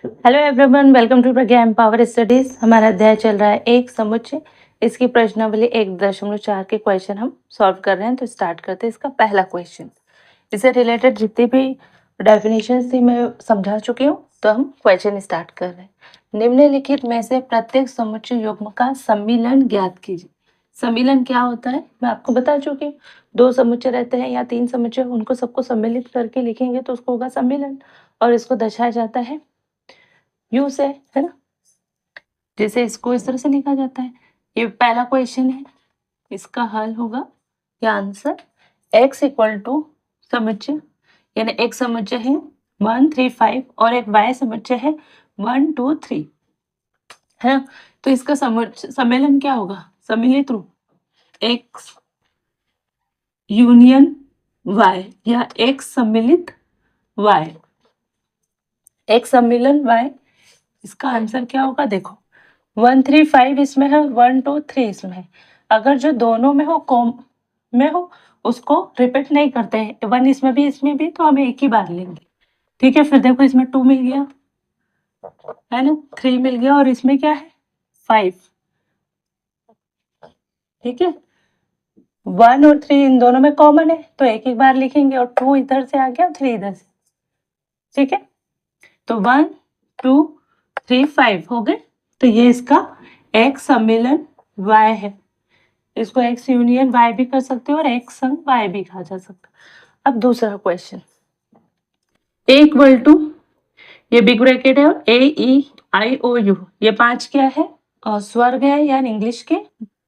Hello everyone, welcome to Pragya empower studies. हमारा अध्याय चल रहा है एक समुच्चय। इसकी प्रश्नावली 1.4 के क्वेश्चन हम सॉल्व कर रहे हैं। तो स्टार्ट करते हैं इसका पहला क्वेश्चन। इससे रिलेटेड जितनी भी डेफिनेशन थी मैं समझा चुकी हूँ, तो हम क्वेश्चन स्टार्ट कर रहे हैं। निम्नलिखित में से प्रत्येक समुच्चय युग्म का सम्मिलन ज्ञात कीजिए। सम्मिलन क्या होता है मैं आपको बता चुकी हूँ। दो समुच्चय रहते हैं या तीन समुच्चय, उनको सबको सम्मिलित करके लिखेंगे तो उसको होगा सम्मिलन, और इसको दर्शाया जाता है यू से, है ना। जैसे इसको इस तरह से लिखा जाता है। ये पहला क्वेश्चन है, इसका हल होगा या आंसर x इक्वल टू समुच्चय, यानी एक समुच्चय है 1 3 5 और एक y समुच्चय है 1 2 3, है ना। तो इसका सम्मेलन क्या होगा? सम्मिलित रूप x यूनियन y या x सम्मिलित y, x सम्मिलन y। इसका आंसर क्या होगा? देखो 1 3 5 इसमें है, 1 2 3 इसमें है। अगर जो दोनों में हो, कॉम में हो, उसको रिपीट नहीं करते हैं, 1 इसमें भी इसमें भी, तो हम एक ही बार लेंगे। ठीक है, फिर देखो इसमें 2 मिल गया, है ना, 3 मिल गया, और इसमें क्या है 5। ठीक है, 1 और 3 इन दोनों में कॉमन है, तो एक ही बार लिखेंगे, और 2 इधर से आ गया, 3 इधर से। ठीक है, तो 1 2 3 5 हो गए। तो ये इसका x सम्मिलन y है। इसको x यूनियन y भी कर सकते हो और x संग y भी कहा जा सकता है। अब दूसरा क्वेश्चन, a इक्वल टू, ये बिग ब्रैकेट है, और A E I O U, ये 5 क्या है? स्वर्ग है, यानी इंग्लिश के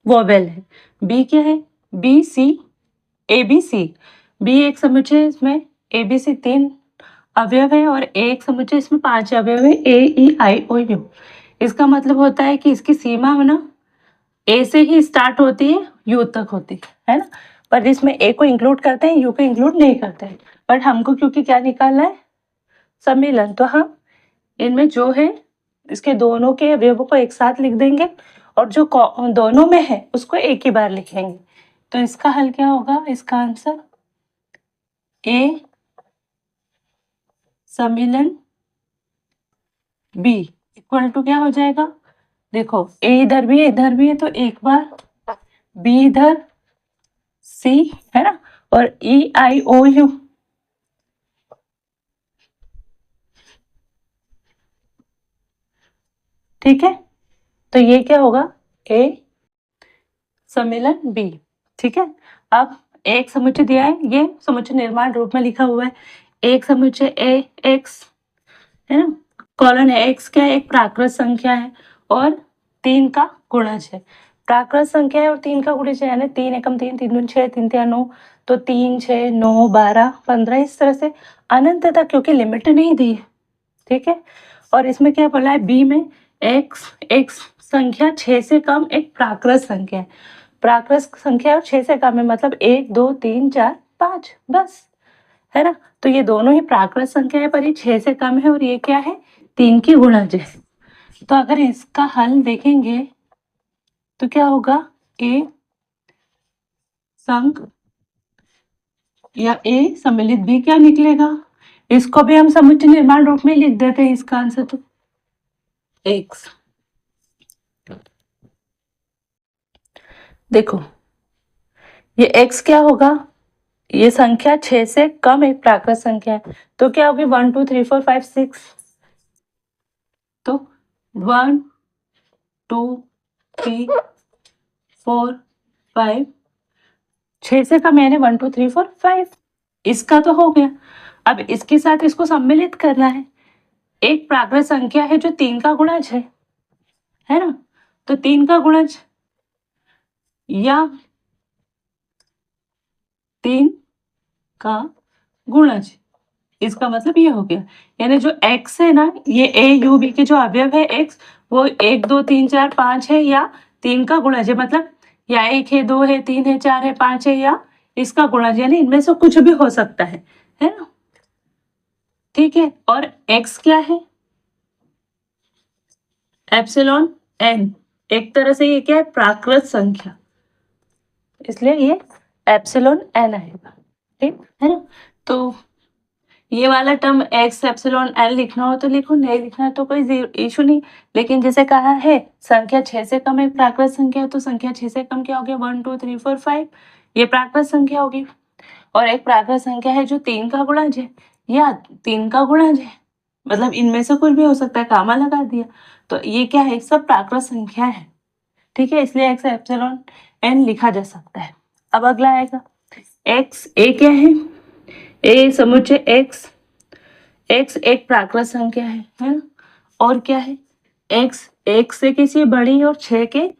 वोवेल है। b क्या है? ABC, b एक समुच्चय है, इसमें ABC 3 अवयव है, और a एक समुच्चय इसमें 5 अवयव है, AEI OU। इसका मतलब होता है कि इसकी सीमा है ना, ए से ही स्टार्ट होती है, यू तक होती है ना। पर इसमें ए को इंक्लूड करते हैं, यू को इंक्लूड नहीं करते हैं। बट हमको क्योंकि क्या निकालना है? सम्मिलन, तो हम इनमें जो है इसके दोनों के अवयवों को एक साथ लिख देंगे, और जो दोनों में है उसको एक ही बार लिखेंगे। तो इसका हल क्या होगा? इसका आंसर ए सम्मिलन बी इक्वल टू क्या हो जाएगा? देखो ए इधर भी है, तो एक बार बी इधर, सी, है ना, और EIOU। ठीक है, तो ये क्या होगा? ए सम्मिलन बी। ठीक है, अब एक समुच्चय दिया है, ये समुच्चय निर्माण रूप में लिखा हुआ है। एक समुच्चय ए एक्स, है ना, कॉलन है, एक्स क्या है? एक प्राकृत संख्या है, और 3 का गुणज है। प्राकृत संख्या है और 3 का गुणज है, यानी 3 एकम 3, 3 दूनी 6, 3 तिया 9, तो 3 6 9 12 15, इस तरह से अनंत तक, क्योंकि लिमिट नहीं दी है। ठीक है, और इसमें क्या बोला है? बी में एक्स संख्या 6 से कम एक प्राकृत संख्या है। प्राकृत संख्या और 6 से कम है, मतलब 1 2 3 4 5, बस, है ना। तो ये दोनों ही प्राकृत संख्या है, पर ये 6 से कम है, और ये क्या है? 3 की गुणज है। तो अगर इसका हल देखेंगे तो क्या होगा? ए संग या ए सम्मिलित बी क्या निकलेगा? इसको भी हम समुच्चय निर्माण रूप में लिख देते हैं। इसका आंसर तो एक्स। देखो ये x क्या होगा? ये संख्या 6 से कम एक प्राकृत संख्या है, तो क्या होगी? 1 2 3 4 5 6, तो 1 2 3 4 5, 6 से कम यानी 1 2 3 4 5। इसका तो हो गया। अब इसके साथ इसको सम्मिलित करना है। एक प्राकृत संख्या है जो 3 का गुणज है ना, तो 3 का गुणज या 3 का गुणज, इसका मतलब ये हो गया। यानी जो x है ना, ये AUB के जो अवयव है x, वो 1 2 3 4 5 है, या 3 का गुणज है, मतलब या 1 है 2 है 3 है 4 है 5 है, या इसका गुणज, यानी इनमें से कुछ भी हो सकता है ना। ठीक है, और x क्या है? एप्सिलॉन n, एक तरह से ये क्या है? प्राकृत संख्या, इसलिए ये एप्सिलॉन n आएगा। ठीक है ना। तो ये वाला टर्म एक्स एप्सिलॉन एन लिखना हो तो लिखो, नहीं लिखना है तो कोई इशू नहीं। लेकिन जैसे कहा है संख्या 6 से कम एक प्राकृत संख्या है, तो संख्या 6 से कम क्या हो गया, 1 2 3 4 5, ये प्राकृत संख्या होगी। और एक प्राकृत संख्या है जो 3 का गुणज है या 3 का गुणज है, मतलब इनमें से कुछ भी हो सकता है, कामा लगा दिया, तो ये क्या है, सब प्राकृत संख्या है। ठीक है, इसलिए एक्स एप्सिलॉन एन लिखा जा सकता है। अब अगला आएगा एक्स, ए क्या है, ए समुच्चय एक्स, एक्स एक प्राकृत संख्या है ना, और क्या है, एक्स एक से किसी बड़ी और 6 के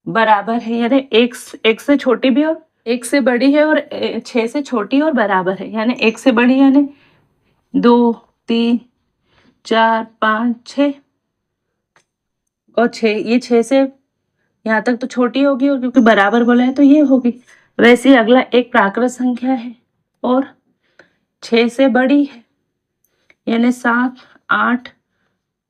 बराबर है, यानी एक्स एक से छोटी भी और एक से बड़ी है और 6 से छोटी और बराबर है, यानी एक से बड़ी यानी 2 3 4 5 6 और 6, ये 6 से यहाँ तक तो छोटी होगी, और क्योंकि बराबर बोला है तो ये होगी। वैसे ही अगला एक प्राकृत संख्या है और 6 से बड़ी है, यानी 7 8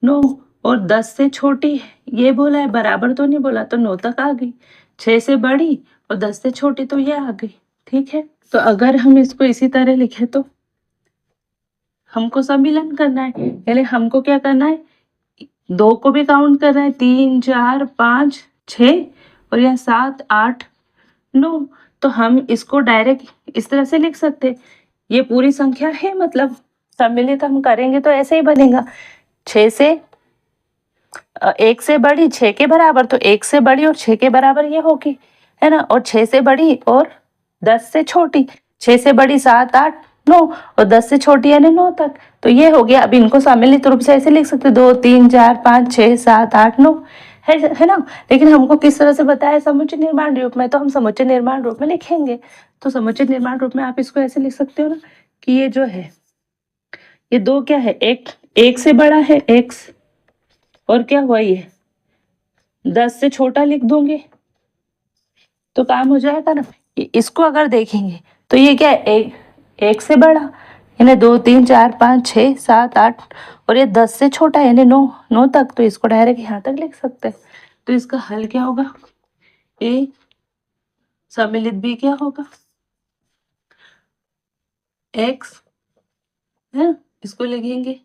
9 और 10 से छोटी है, ये बोला है, बराबर तो नहीं बोला, तो 9 तक आ गई। 6 से बड़ी और 10 से छोटी तो ये आ गई। ठीक है, तो अगर हम इसको इसी तरह लिखे तो हमको सम्मिलन करना है, यानी हमको क्या करना है, 2 को भी काउंट करना है, 3 4 5 6 और यहाँ 7 8 9, तो हम इसको डायरेक्ट इस तरह से लिख सकते हैं, ये पूरी संख्या है, मतलब सम्मिलित हम करेंगे तो ऐसे ही बनेगा, 6 से 1 से बड़ी 6 के बराबर, तो 1 से बड़ी और 6 के बराबर ये होगी, है ना, और 6 से बड़ी और 10 से छोटी, 6 से बड़ी 7 8 9 और 10 से छोटी यानी 9 तक, तो ये हो गया। अब इनको सम्मिलित रूप से ऐसे लिख सकते 2 3 4 5 6 7 8 9, है ना। लेकिन हमको किस तरह से बताया, समुच्चय निर्माण रूप में, तो हम समुच्चय निर्माण रूप में लिखेंगे। तो समुच्चय निर्माण रूप में आप इसको ऐसे लिख सकते हो ना कि ये जो है, ये 2 क्या है, एक से बड़ा है एक्स, और क्या हुआ, ये 10 से छोटा लिख दूंगी तो काम हो जाएगा ना। इसको अगर देखेंगे तो ये क्या है, एक से बड़ा यानी 2 3 4 5 6 7 8 और ये 10 से छोटा यानी 9 तक, तो इसको डायरेक्ट यहाँ तक लिख सकते हैं। तो इसका हल क्या होगा, ए सम्मिलित बी क्या होगा, एक्स है, इसको लिखेंगे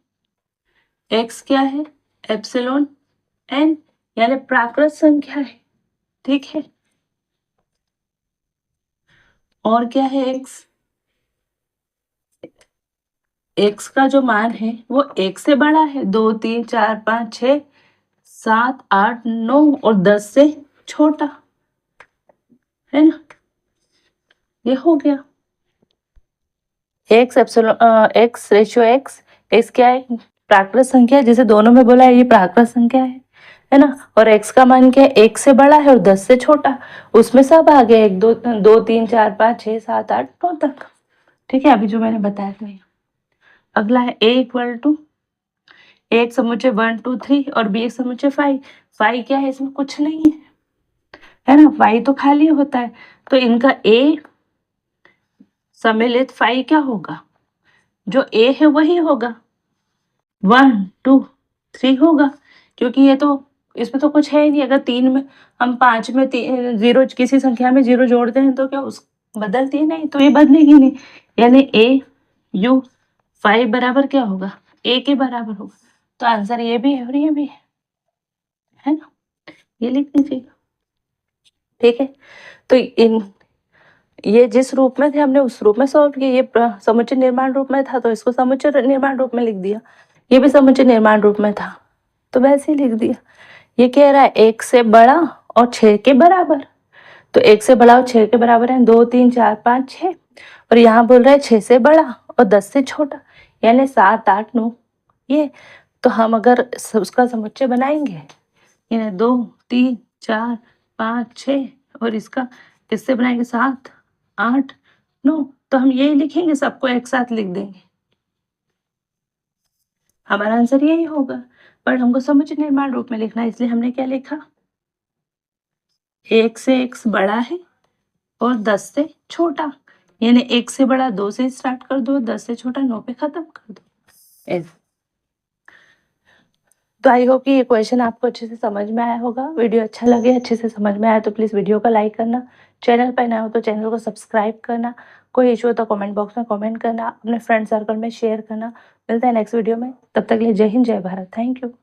एक्स क्या है, एप्सिलॉन एन, यानी प्राकृत संख्या है। ठीक है, और क्या है, एक्स का जो मान है वो 1 से बड़ा है, 2 3 4 5 6 7 8 9 और 10 से छोटा, है ना, ये हो गया x epsilon x ratio x, x क्या है, प्राकृत संख्या है, जैसे दोनों में बोला है ये प्राकृत संख्या है ना, और एक्स का मान क्या है, 1 से बड़ा है और 10 से छोटा, उसमें सब आ गए, 1 2 3 4 5 6 7 8 9 तक। ठीक है, अभी जो मैंने बताया था। अगला है ए इक्वल टू, एक समुच्चय 1 2 3 और बी एक समुच्चय 5, 5 क्या है, इसमें कुछ नहीं है ना, 5 तो खाली होता है, तो इनका ए सम्मिलित 5 क्या होगा, जो ए है वही होगा, 1 2 3 होगा, क्योंकि ये तो इसमें तो कुछ है ही नहीं। अगर 3 में हम 5 में 0 किसी संख्या में 0 जोड़ते हैं तो क्या उस बदलती नहीं, तो ये बदलेगी नहीं, यानी ए यू 5 बराबर क्या होगा, ए के बराबर होगा। तो आंसर ये भी है और ये भी है ना, ये लिख दीजिएगा। ठीक है, तो इन ये जिस रूप में थे हमने उस रूप में सॉल्व किया, ये समुच्चय निर्माण रूप में था तो इसको समुच्चय निर्माण रूप में लिख दिया, ये भी समुच्चय निर्माण रूप में था तो वैसे ही लिख दिया। ये कह रहा है 1 से बड़ा और 6 के बराबर, तो 1 से बड़ा और 6 के बराबर है 2 3 4 5 6, और यहाँ बोल रहा है 6 से बड़ा और 10 से छोटा यानी 7 8 9, ये तो हम अगर उसका समुच्चय बनाएंगे, यानी 2 3 4 5 6 और इसका किससे बनाएंगे 7 8 9, तो हम यही लिखेंगे, सबको एक साथ लिख देंगे, हमारा आंसर यही होगा। पर हमको समुच्चय निर्माण रूप में लिखना है, इसलिए हमने क्या लिखा, 1 से x बड़ा है और 10 से छोटा, यानी 1 से बड़ा 2 से स्टार्ट कर दो, 10 से छोटा 9 पे खत्म कर दो। तो आई होप कि ये क्वेश्चन आपको अच्छे से समझ में आया होगा। वीडियो अच्छा लगे, अच्छे से समझ में आया तो प्लीज़ वीडियो को लाइक करना। चैनल पर नए हो तो चैनल को सब्सक्राइब करना। कोई इश्यू हो तो कमेंट बॉक्स में कमेंट करना, अपने फ्रेंड सर्कल में शेयर करना। मिलते हैं नेक्स्ट वीडियो में, तब तक के लिए जय हिंद, जय भारत। Thank you.